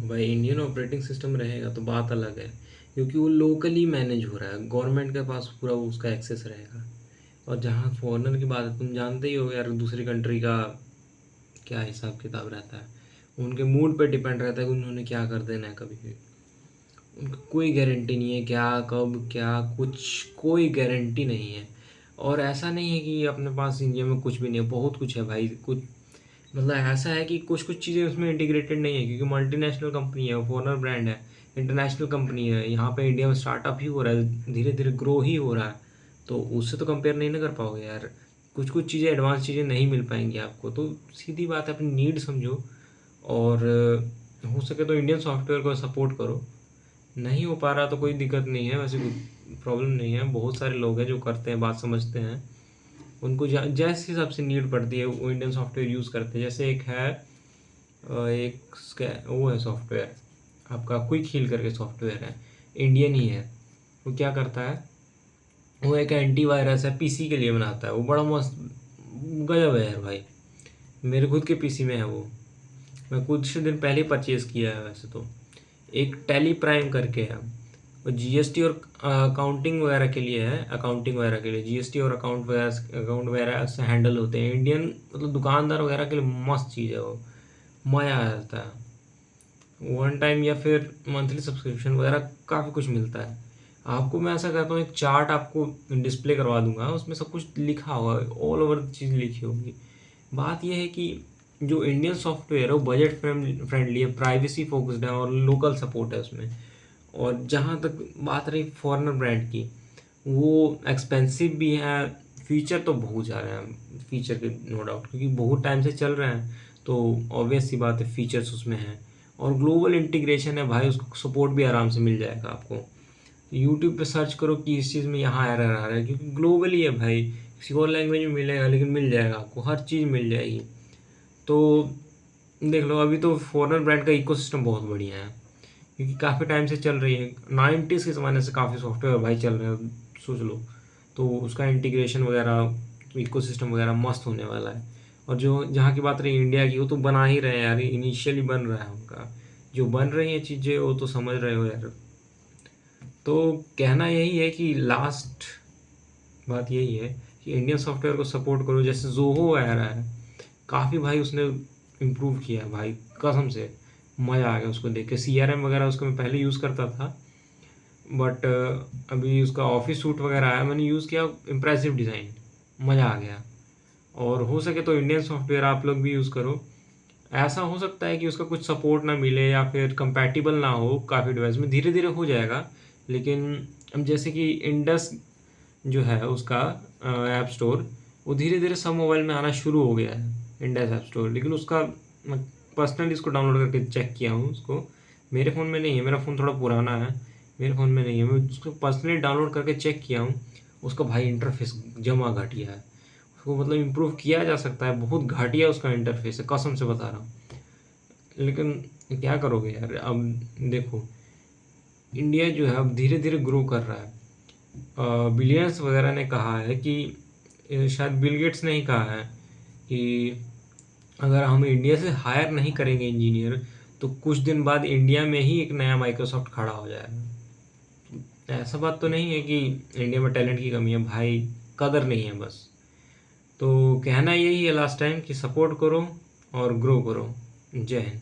भाई Indian operating system रहेगा तो बात अलग है, क्योंकि वो लोकली मैनेज हो रहा है, गवर्नमेंट के पास पूरा उसका एक्सेस रहेगा। और जहाँ फॉरेनर की बात है, तुम जानते ही हो यार दूसरी कंट्री का क्या हिसाब किताब रहता है। उनके मूड पे डिपेंड रहता है कि उन्होंने क्या कर देना है कभी भी। उनका कोई गारंटी नहीं है क्या कब क्या कुछ, कोई गारंटी नहीं है। और ऐसा नहीं है कि अपने पास इंडिया में कुछ भी नहीं है, बहुत कुछ है भाई। कुछ मतलब ऐसा है कि कुछ कुछ चीज़ें उसमें इंटीग्रेटेड नहीं है, क्योंकि मल्टीनेशनल कंपनी है, फॉरेनर ब्रांड है, इंटरनेशनल कंपनी है। यहाँ पे इंडिया में स्टार्टअप ही हो रहा है, धीरे धीरे ग्रो ही हो रहा है। तो उससे तो कंपेयर नहीं ना कर पाओगे यार। कुछ कुछ चीज़ें, एडवांस चीज़ें नहीं मिल पाएंगी आपको। तो सीधी बात है, अपनी नीड समझो। और हो सके तो इंडियन सॉफ्टवेयर को सपोर्ट करो। नहीं हो पा रहा तो कोई दिक्कत नहीं है, वैसे कोई प्रॉब्लम नहीं है। बहुत सारे लोग हैं जो करते हैं, बात समझते हैं। उनको जैसे हिसाब से नीड पड़ती है वो इंडियन सॉफ्टवेयर यूज़ करते हैं। जैसे एक है वो है सॉफ्टवेयर आपका क्विक हील करके सॉफ्टवेयर है, इंडियन ही है। वो क्या करता है, वो एक एंटीवायरस है, पीसी के लिए बनाता है। वो बड़ा मस्त गजब है यार भाई। मेरे खुद के पीसी में है वो। मैं कुछ दिन पहले परचेज़ किया है वैसे तो। एक टैली प्राइम करके है, और जीएसटी और अकाउंटिंग वगैरह के लिए है। अकाउंटिंग वगैरह के लिए जीएसटी और अकाउंट वगैरह से हैंडल होते हैं। इंडियन मतलब दुकानदार वगैरह के लिए मस्त चीज़ है वो, मज़ा आ जाता है। वन टाइम या फिर मंथली सब्सक्रिप्शन वगैरह काफ़ी कुछ मिलता है आपको। मैं ऐसा करता हूँ, एक चार्ट आपको डिस्प्ले करवा दूंगा, उसमें सब कुछ लिखा हुआ है, ऑल ओवर चीज़ लिखी होगी। बात यह है कि जो इंडियन सॉफ्टवेयर है वो बजट फ्रेंडली है, प्राइवेसी फोकस्ड है और लोकल सपोर्ट है उसमें। और जहाँ तक बात रही फॉरेनर ब्रांड की, वो एक्सपेंसिव भी है। फीचर तो बहुत ज़्यादा हैं, फीचर के नो डाउट, क्योंकि बहुत टाइम से चल रहे हैं तो ऑब्वियस सी बात है फीचर्स उसमें हैं। और ग्लोबल इंटीग्रेशन है भाई, उसको सपोर्ट भी आराम से मिल जाएगा आपको। यूट्यूब पे सर्च करो कि इस चीज़ में यहाँ एरर आ रहा है, क्योंकि ग्लोबली है भाई। किसी और लैंग्वेज में मिलेगा लेकिन मिल जाएगा आपको, हर चीज़ मिल जाएगी। तो देख लो, अभी तो फॉरेनर ब्रांड का इकोसिस्टम बहुत बढ़िया है, क्योंकि काफ़ी टाइम से चल रही है। 90s के ज़माने से काफ़ी सॉफ्टवेयर भाई चल रहे हैं, सोच लो। तो उसका इंटीग्रेशन वगैरह, इकोसिस्टम वगैरह मस्त होने वाला है। और जो जहाँ की बात रही इंडिया की, वो तो बना ही रहे हैं यार, इनिशियली बन रहा है उनका। जो बन रही हैं चीज़ें वो तो समझ रहे हो यार। तो कहना यही है कि लास्ट बात यही है कि इंडियन सॉफ्टवेयर को सपोर्ट करो। जैसे जोहो वगैरह है, काफ़ी भाई उसने इम्प्रूव किया है भाई, कसम से मज़ा आ गया उसको देख के। सीआरएम वगैरह उसको मैं पहले यूज़ करता था, बट अभी उसका ऑफिस सूट वगैरह आया, मैंने यूज़ किया, इम्प्रेसिव डिज़ाइन, मज़ा आ गया। और हो सके तो इंडियन सॉफ्टवेयर आप लोग भी यूज़ करो। ऐसा हो सकता है कि उसका कुछ सपोर्ट ना मिले या फिर कंपैटिबल ना हो काफ़ी डिवाइस में, धीरे धीरे हो जाएगा। लेकिन अब जैसे कि इंडस जो है उसका ऐप स्टोर, वो धीरे धीरे सब मोबाइल में आना शुरू हो गया है, इंडस ऐप स्टोर। लेकिन उसका मैं पर्सनली इसको डाउनलोड करके चेक किया हूँ उसको। मेरे फ़ोन में नहीं है, मेरा फ़ोन थोड़ा पुराना है, मेरे फ़ोन में नहीं है। मैं उसको पर्सनली डाउनलोड करके चेक किया हूँ। उसका भाई इंटरफेस जमा घटिया है। उसको मतलब इम्प्रूव किया जा सकता है, बहुत घटिया उसका इंटरफेस है, कसम से बता रहा हूँ। लेकिन क्या करोगे यार। अब देखो, इंडिया जो है अब धीरे धीरे ग्रो कर रहा है। बिलियंस वगैरह ने कहा है कि शायद बिल गेट्स ने ही कहा है कि अगर हम इंडिया से हायर नहीं करेंगे इंजीनियर, तो कुछ दिन बाद इंडिया में ही एक नया माइक्रोसॉफ्ट खड़ा हो जाएगा। ऐसा बात तो नहीं है कि इंडिया में टैलेंट की कमी है भाई, कदर नहीं है बस। तो कहना यही है लास्ट टाइम कि सपोर्ट करो और ग्रो करो। जय हिंद।